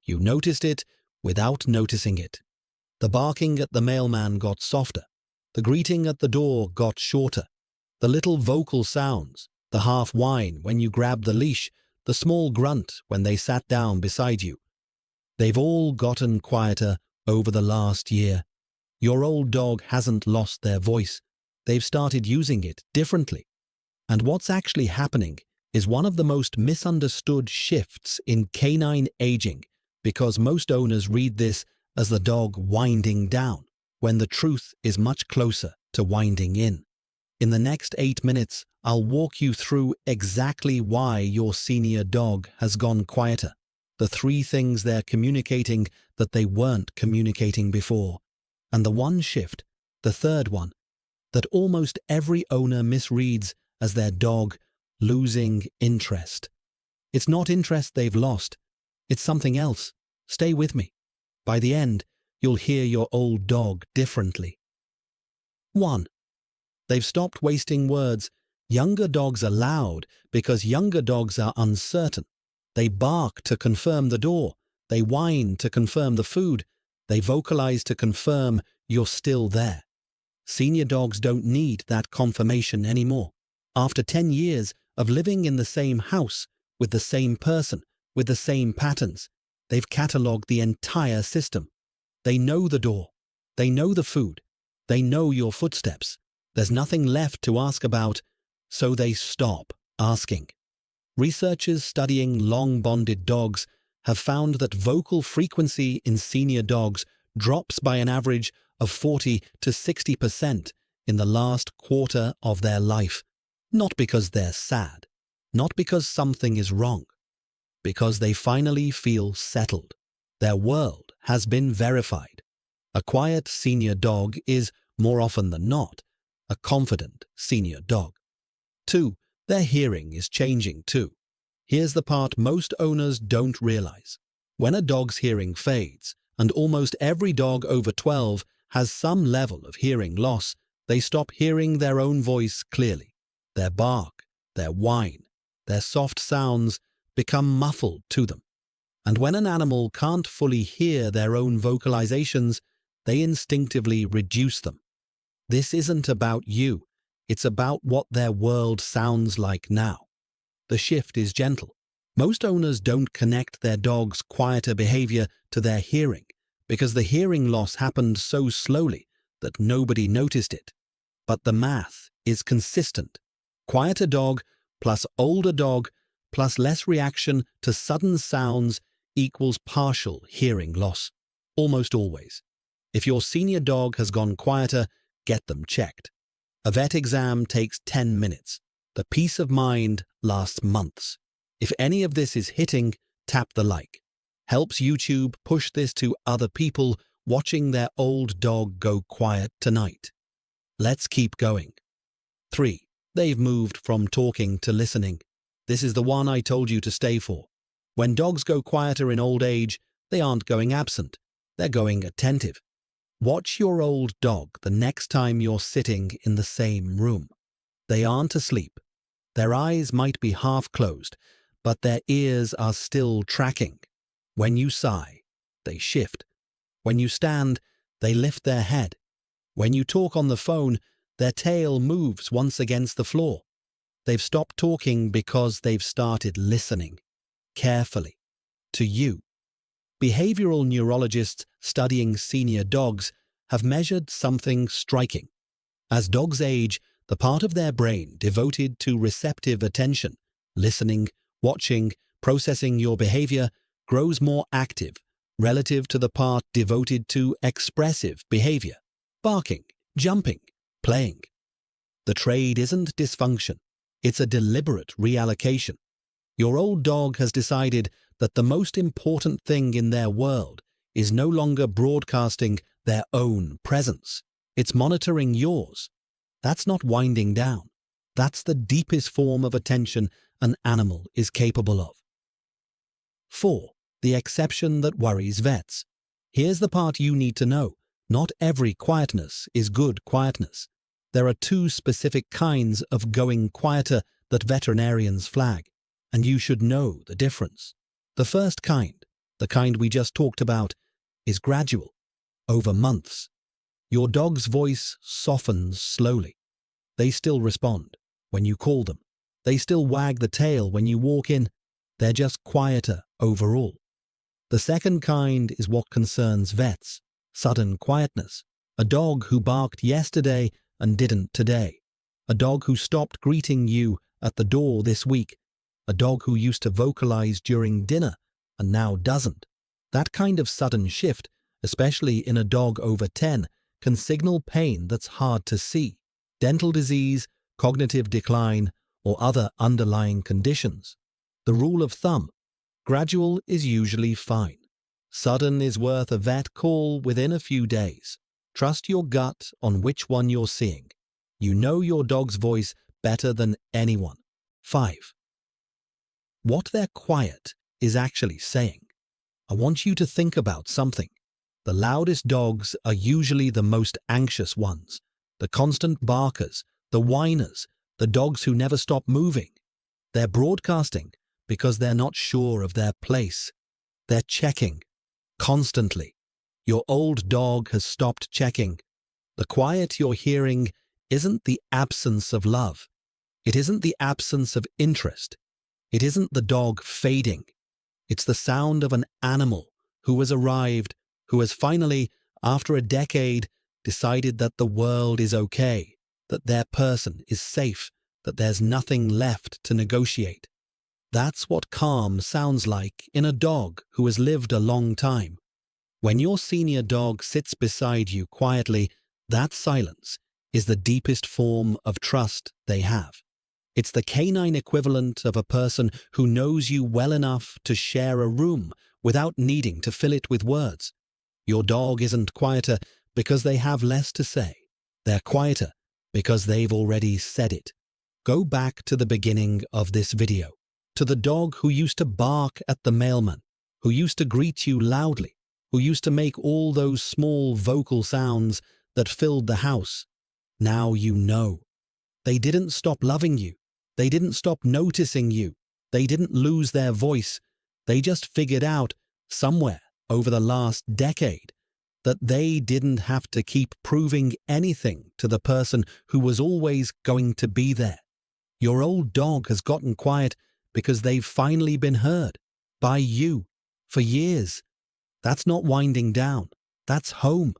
You noticed it without noticing it. The barking at the mailman got softer. The greeting at the door got shorter. The little vocal sounds, the half-whine when you grabbed the leash, the small grunt when they sat down beside you. They've all gotten quieter over the last year. Your old dog hasn't lost their voice. They've started using it differently. And what's actually happening is one of the most misunderstood shifts in canine aging, because most owners read this as the dog winding down, when the truth is much closer to winding in. In the next 8 minutes, I'll walk you through exactly why your senior dog has gone quieter, the 3 things they're communicating that they weren't communicating before, and the one shift, the third one, that almost every owner misreads as their dog losing interest. It's not interest they've lost, it's something else. Stay with me. By the end, you'll hear your old dog differently. 1. They've stopped wasting words. Younger dogs are loud because younger dogs are uncertain. They bark to confirm the door. They whine to confirm the food. They vocalize to confirm you're still there. Senior dogs don't need that confirmation anymore. After 10 years of living in the same house, with the same person, with the same patterns, they've catalogued the entire system. They know the door. They know the food. They know your footsteps. There's nothing left to ask about, so they stop asking. Researchers studying long-bonded dogs have found that vocal frequency in senior dogs drops by an average of 40 to 60% in the last quarter of their life, not because they're sad, not because something is wrong, because they finally feel settled. Their world has been verified. A quiet senior dog is, more often than not, a confident senior dog. 2. Their hearing is changing too. Here's the part most owners don't realize. When a dog's hearing fades, and almost every dog over 12 has some level of hearing loss, they stop hearing their own voice clearly. Their bark, their whine, their soft sounds become muffled to them. And when an animal can't fully hear their own vocalizations, they instinctively reduce them. This isn't about you. It's about what their world sounds like now. The shift is gentle. Most owners don't connect their dog's quieter behavior to their hearing because the hearing loss happened so slowly that nobody noticed it. But the math is consistent. Quieter dog plus older dog plus less reaction to sudden sounds equals partial hearing loss. Almost always. If your senior dog has gone quieter, get them checked. A vet exam takes 10 minutes. The peace of mind lasts months. If any of this is hitting, tap the like. Helps YouTube push this to other people watching their old dog go quiet tonight. Let's keep going. 3. They've moved from talking to listening. This is the one I told you to stay for. When dogs go quieter in old age, they aren't going absent. They're going attentive. Watch your old dog the next time you're sitting in the same room. They aren't asleep. Their eyes might be half closed, but their ears are still tracking. When you sigh, they shift. When you stand, they lift their head. When you talk on the phone, their tail moves once against the floor. They've stopped talking because they've started listening, carefully, to you. Behavioral neurologists studying senior dogs have measured something striking. As dogs age, the part of their brain devoted to receptive attention, listening, watching, processing your behavior, grows more active relative to the part devoted to expressive behavior, barking, jumping, playing. The trade isn't dysfunction, it's a deliberate reallocation. Your old dog has decided that the most important thing in their world is no longer broadcasting their own presence. It's monitoring yours. That's not winding down. That's the deepest form of attention an animal is capable of. 4. The exception that worries vets. Here's the part you need to know. Not every quietness is good quietness. There are 2 specific kinds of going quieter that veterinarians flag, and you should know the difference. The first kind, the kind we just talked about, is gradual, over months. Your dog's voice softens slowly. They still respond when you call them. They still wag the tail when you walk in. They're just quieter overall. The second kind is what concerns vets: sudden quietness. A dog who barked yesterday and didn't today. A dog who stopped greeting you at the door this week. A dog who used to vocalize during dinner and now doesn't. That kind of sudden shift, especially in a dog over 10, can signal pain that's hard to see: dental disease, cognitive decline, or other underlying conditions. The rule of thumb: gradual is usually fine. Sudden is worth a vet call within a few days. Trust your gut on which one you're seeing. You know your dog's voice better than anyone. 5. What their quiet is actually saying. I want you to think about something. The loudest dogs are usually the most anxious ones. The constant barkers, the whiners, the dogs who never stop moving. They're broadcasting because they're not sure of their place. They're checking constantly. Your old dog has stopped checking. The quiet you're hearing isn't the absence of love. It isn't the absence of interest. It isn't the dog fading. It's the sound of an animal who has arrived, who has finally, after a decade, decided that the world is okay, that their person is safe, that there's nothing left to negotiate. That's what calm sounds like in a dog who has lived a long time. When your senior dog sits beside you quietly, that silence is the deepest form of trust they have. It's the canine equivalent of a person who knows you well enough to share a room without needing to fill it with words. Your dog isn't quieter because they have less to say. They're quieter because they've already said it. Go back to the beginning of this video, to the dog who used to bark at the mailman, who used to greet you loudly, who used to make all those small vocal sounds that filled the house. Now you know. They didn't stop loving you. They didn't stop noticing you. They didn't lose their voice. They just figured out, somewhere over the last decade, that they didn't have to keep proving anything to the person who was always going to be there. Your old dog has gotten quiet because they've finally been heard. By you. For years. That's not winding down. That's home.